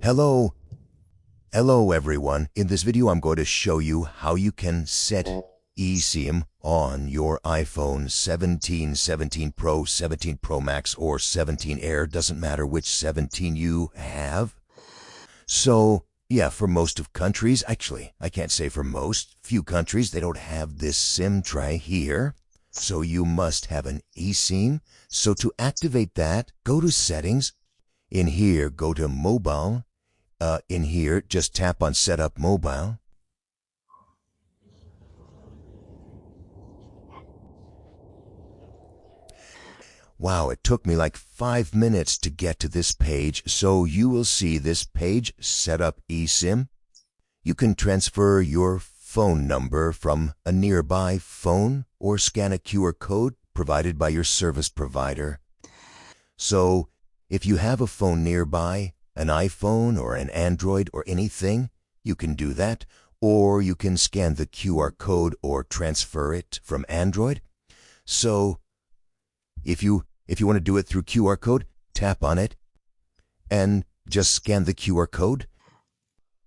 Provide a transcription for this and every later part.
Hello, hello everyone. In this video I'm going to show you how you can set eSIM on your iPhone 17, 17 Pro, 17 Pro Max, or 17 Air. Doesn't matter which 17 you have. So yeah, for most of countries, actually I can't say for most, few countries, they don't have this SIM tray here. So you must have an eSIM. So to activate that, go to Settings. In here, go to Mobile. In here, just tap on Set Up Mobile. Wow, it took me like 5 minutes to get to this page, so you will see this page, Set Up eSIM. You can transfer your phone number from a nearby phone or scan a QR code provided by your service provider. So, if you have a phone nearby, an iPhone or an Android or anything, you can do that, or you can scan the QR code or transfer it from Android. So, if you want to do it through QR code, tap on it and just scan the QR code.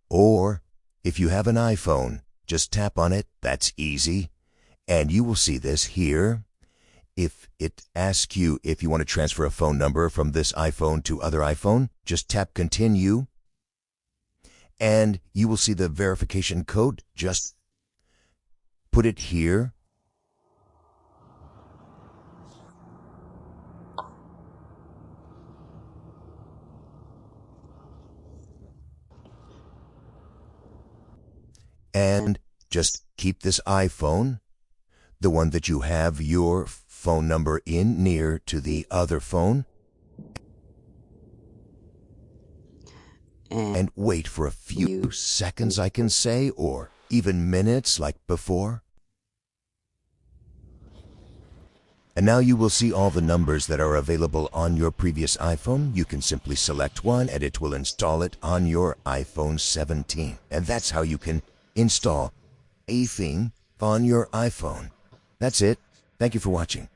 Or, if you have an iPhone, just tap on it, that's easy, and you will see this here. If it asks you if you want to transfer a phone number from this iPhone to other iPhone, just tap Continue, and you will see the verification code. Just put it here. And just keep this iPhone, the one that you have your phone number in, near to the other phone, and wait for a few seconds, I can say, or even minutes like before. And now you will see all the numbers that are available on your previous iPhone. You can simply select one and it will install it on your iPhone 17. And that's how you can install eSIM on your iPhone. That's it. Thank you for watching.